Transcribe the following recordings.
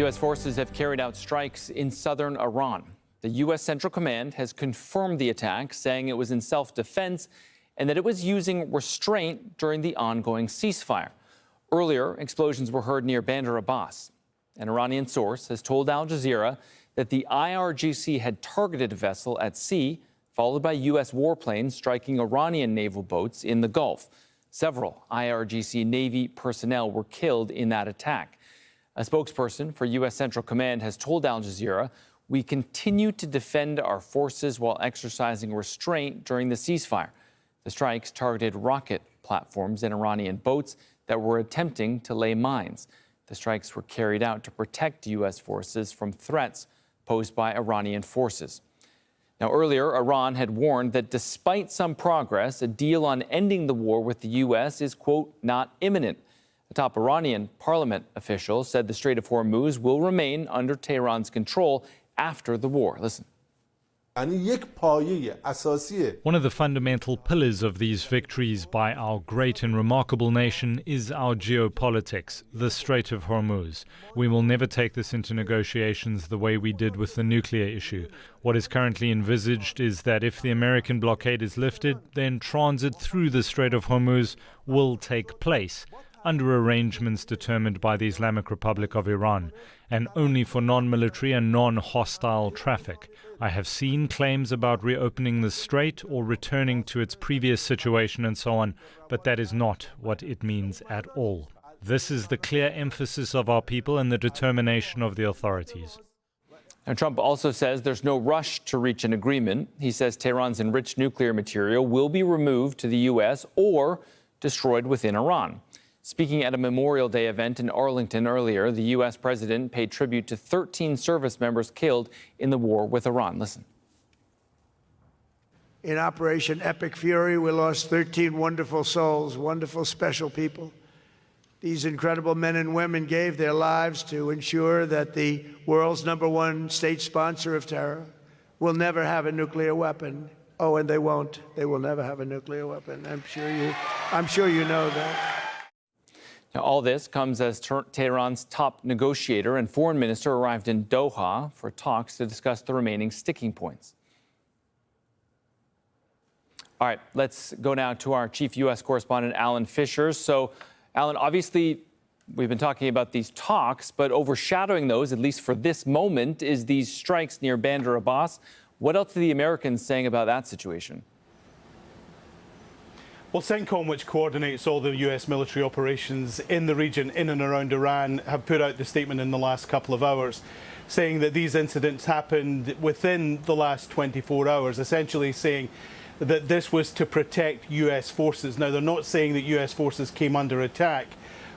U.S. forces have carried out strikes in southern Iran. The U.S. Central Command has confirmed the attack, saying it was in self-defense and that it was using restraint during the ongoing ceasefire. Earlier, explosions were heard near Bandar Abbas. An Iranian source has told Al Jazeera that the IRGC had targeted a vessel at sea, followed by U.S. warplanes striking Iranian naval boats in the Gulf. Several IRGC Navy personnel were killed in that attack. A spokesperson for U.S. Central Command has told Al Jazeera, "We continue to defend our forces while exercising restraint during the ceasefire." The strikes targeted rocket platforms and Iranian boats that were attempting to lay mines. The strikes were carried out to protect U.S. forces from threats posed by Iranian forces. Now, earlier, Iran had warned that despite some progress, a deal on ending the war with the U.S. is, quote, not imminent. A top Iranian parliament official said the Strait of Hormuz will remain under Tehran's control after the war. Listen. One of the fundamental pillars of these victories by our great and remarkable nation is our geopolitics, the Strait of Hormuz. We will never take this into negotiations the way we did with the nuclear issue. What is currently envisaged is that if the American blockade is lifted, then transit through the Strait of Hormuz will take place, under arrangements determined by the Islamic Republic of Iran, and only for non-military and non-hostile traffic. I have seen claims about reopening the strait or returning to its previous situation and so on, but that is not what it means at all. This is the clear emphasis of our people and the determination of the authorities. And Trump also says there's no rush to reach an agreement. He says Tehran's enriched nuclear material will be removed to the U.S. or destroyed within Iran. Speaking at a Memorial Day event in Arlington earlier, the U.S. president paid tribute to 13 service members killed in the war with Iran. Listen. In Operation Epic Fury, we lost 13 wonderful souls, wonderful, special people. These incredible men and women gave their lives to ensure that the world's #1 state sponsor of terror will never have a nuclear weapon. Oh, and they won't. They will never have a nuclear weapon. I'm sure you know that. Now, all this comes as Tehran's top negotiator and foreign minister arrived in Doha for talks to discuss the remaining sticking points. All right, let's go now to our chief U.S. correspondent, Alan Fisher. So, Alan, obviously, we've been talking about these talks, but overshadowing those, at least for this moment, is these strikes near Bandar Abbas. What else are the Americans saying about that situation? Well, CENTCOM, which coordinates all the US military operations in the region, in and around Iran, have put out the statement in the last couple of hours, saying that these incidents happened within the last 24 hours, essentially saying that this was to protect US forces. Now, they're not saying that US forces came under attack.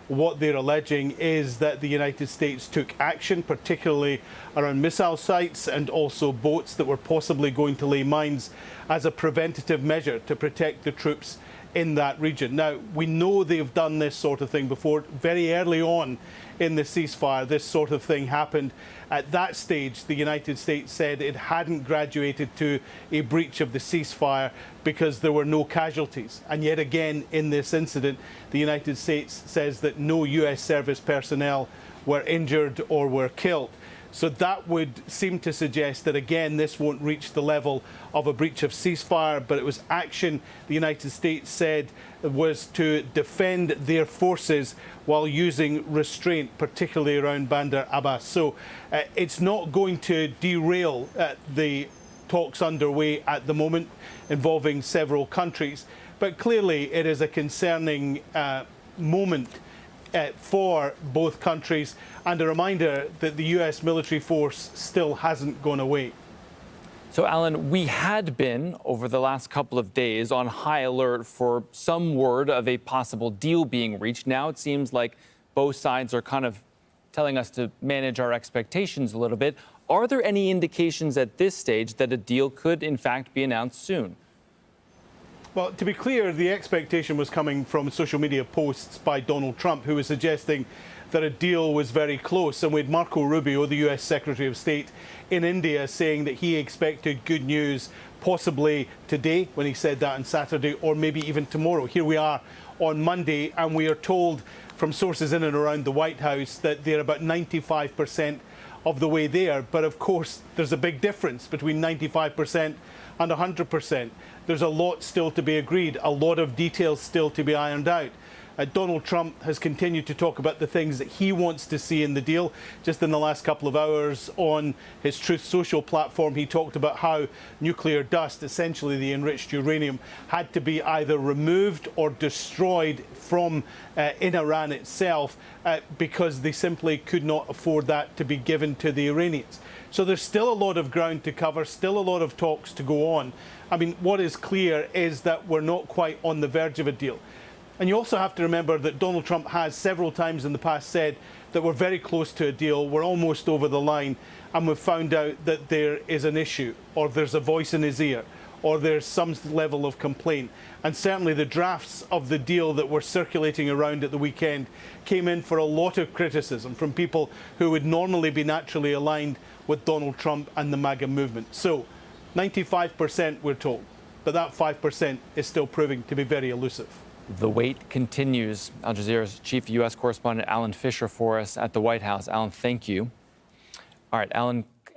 What they're alleging is that the United States took action, particularly around missile sites and also boats that were possibly going to lay mines as a preventative measure to protect the troops in that region. Now, we know they've done this sort of thing before. Very early on in the ceasefire, this sort of thing happened. At that stage, the United States said it hadn't graduated to a breach of the ceasefire because there were no casualties. And yet again, in this incident, the United States says that no US service personnel were injured or were killed. So that would seem to suggest that, again, this won't reach the level of a breach of ceasefire, but it was action the United States said was to defend their forces while using restraint, particularly around Bandar Abbas. So it's not going to derail the talks underway at the moment involving several countries. But clearly it is a concerning moment for both countries, and a reminder that the US military force still hasn't gone away. So, Alan, we had been, over the last couple of days, on high alert for some word of a possible deal being reached. Now it seems like both sides are kind of telling us to manage our expectations a little bit. Are there any indications at this stage that a deal could, in fact, be announced soon? Well, to be clear, the expectation was coming from social media posts by Donald Trump, who was suggesting that a deal was very close. And we had Marco Rubio, the US Secretary of State in India, saying that he expected good news possibly today, when he said that on Saturday, or maybe even tomorrow. Here we are on Monday, and we are told from sources in and around the White House that they're about 95% of the way there. But of course, there's a big difference between 95% and 100%. There's a lot still to be agreed, a lot of details still to be ironed out. Donald Trump has continued to talk about the things that he wants to see in the deal. Just in the last couple of hours on his Truth Social platform, he talked about how nuclear dust, essentially the enriched uranium, had to be either removed or destroyed from in Iran itself because they simply could not afford that to be given to the Iranians. So there's still a lot of ground to cover, still a lot of talks to go on. I mean, what is clear is that we're not quite on the verge of a deal. And you also have to remember that Donald Trump has several times in the past said that we're very close to a deal, we're almost over the line, and we've found out that there is an issue, or there's a voice in his ear, or there's some level of complaint. And certainly the drafts of the deal that were circulating around at the weekend came in for a lot of criticism from people who would normally be naturally aligned with Donald Trump and the MAGA movement. So 95% we're told, but that 5% is still proving to be very elusive. The wait continues. Al Jazeera's chief U.S. correspondent Alan Fisher for us at the White House. Alan, thank you. All right,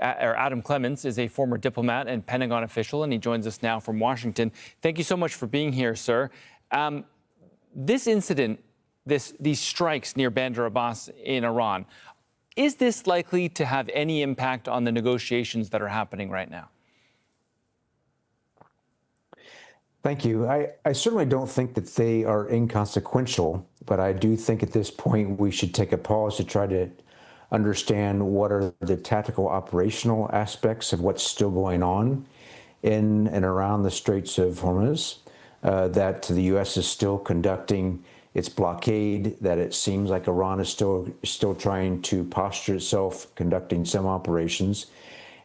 Adam Clements is a former diplomat and Pentagon official, and he joins us now from Washington. Thank you so much for being here, sir. This incident, these strikes near Bandar Abbas in Iran, is this likely to have any impact on the negotiations that are happening right now? Thank you. I certainly don't think that they are inconsequential, but I do think at this point we should take a pause to try to understand what are the tactical operational aspects of what's still going on in and around the Straits of Hormuz, that the U.S. is still conducting its blockade, that it seems like Iran is still trying to posture itself, conducting some operations,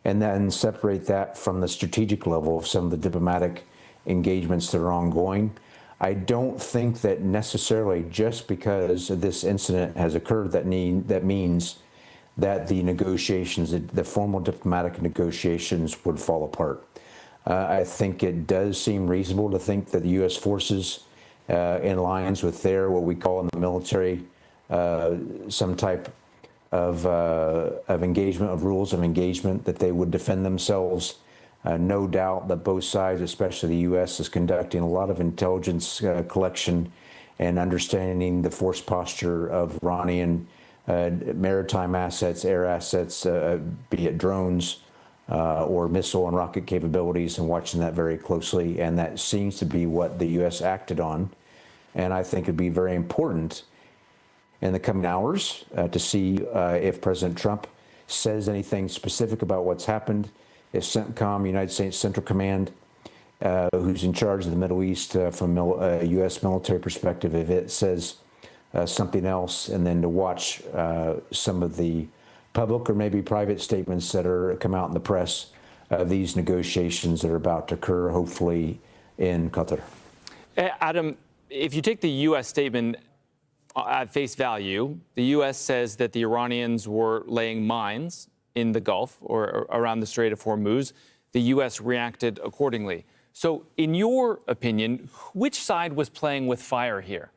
and then separate that from the strategic level of some of the diplomatic engagements that are ongoing. I don't think that necessarily just because this incident has occurred that means that the negotiations, the formal diplomatic negotiations would fall apart. I think it does seem reasonable to think that the U.S. forces in lines with what we call in the military, some type of engagement, of rules of engagement, that they would defend themselves. No doubt that both sides, especially the U.S., is conducting a lot of intelligence collection and understanding the force posture of Iranian maritime assets, air assets, be it drones or missile and rocket capabilities, and watching that very closely. And that seems to be what the U.S. acted on. And I think it'd be very important in the coming hours to see if President Trump says anything specific about what's happened. If CENTCOM, United States Central Command, who's in charge of the Middle East from a U.S. military perspective, if it says something else, and then to watch some of the public or maybe private statements that come out in the press of these negotiations that are about to occur, hopefully in Qatar. Adam, if you take the U.S. statement at face value, the U.S. says that the Iranians were laying mines in the Gulf or around the Strait of Hormuz. The U.S. reacted accordingly. So in your opinion, which side was playing with fire here?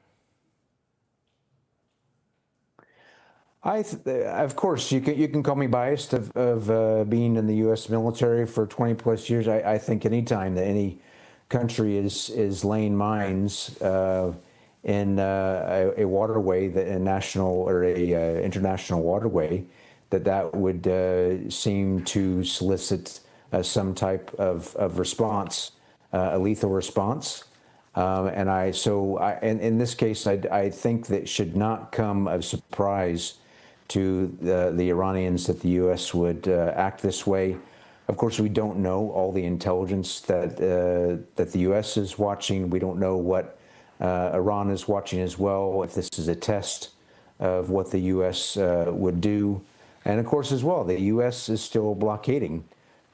Of course, you can call me biased of being in the U.S. military for 20 plus years. I think any time that any country is laying mines in a waterway, a national or a international waterway, that would seem to solicit some type of response, a lethal response. And in this case, I think that should not come as a surprise to the Iranians that the U.S. would act this way. Of course, we don't know all the intelligence that the U.S. is watching. We don't know what Iran is watching as well, if this is a test of what the U.S. would do. And of course, as well, the U.S. is still blockading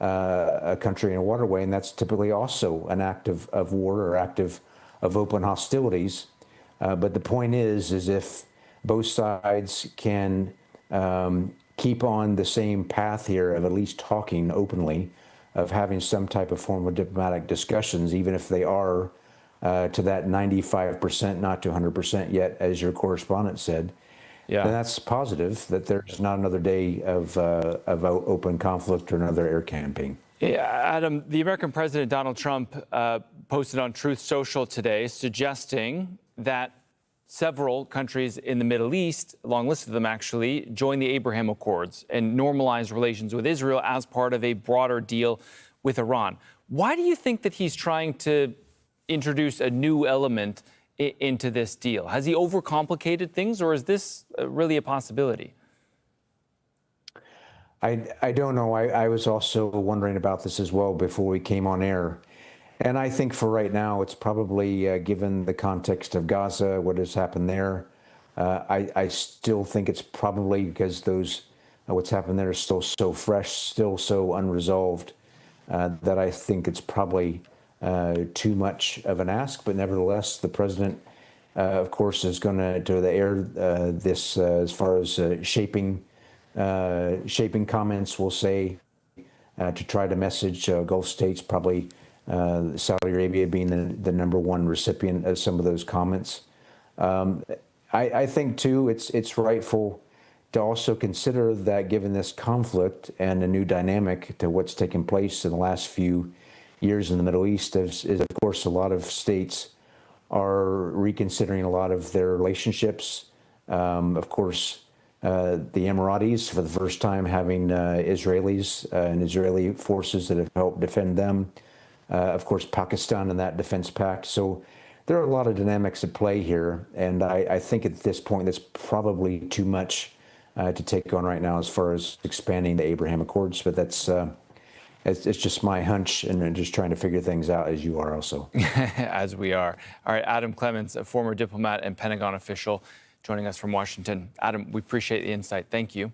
a country in a waterway, and that's typically also an act of war or act of open hostilities. But the point is if both sides can keep on the same path here of at least talking openly, of having some type of form of diplomatic discussions, even if they are to that 95%, not to 100% yet, as your correspondent said, Yeah. then that's positive that there's not another day of open conflict or another air campaign. Yeah, Adam, the American President Donald Trump posted on Truth Social today suggesting that several countries in the Middle East, a long list of them actually, join the Abraham Accords and normalize relations with Israel as part of a broader deal with Iran. Why do you think that he's trying to introduce a new element into this deal? Has he overcomplicated things, or is this really a possibility? I don't know. I was also wondering about this as well before we came on air. And I think for right now, it's probably, given the context of Gaza, what has happened there, I still think it's probably because what's happened there is still so fresh, still so unresolved, that I think it's probably too much of an ask. But nevertheless, the president, of course, is going to do the air this as far as shaping comments, we'll say, to try to message Gulf states, probably Saudi Arabia being the number one recipient of some of those comments. I think, too, it's rightful to also consider that given this conflict and a new dynamic to what's taken place in the last few years in the Middle East, is of course, a lot of states are reconsidering a lot of their relationships. Of course, the Emiratis, for the first time, having Israelis and Israeli forces that have helped defend them. Of course, Pakistan and that defense pact. So there are a lot of dynamics at play here. And I think at this point, that's probably too much to take on right now as far as expanding the Abraham Accords. But that's it's just my hunch, and just trying to figure things out, as you are also. As we are. All right, Adam Clements, a former diplomat and Pentagon official, joining us from Washington. Adam, we appreciate the insight. Thank you.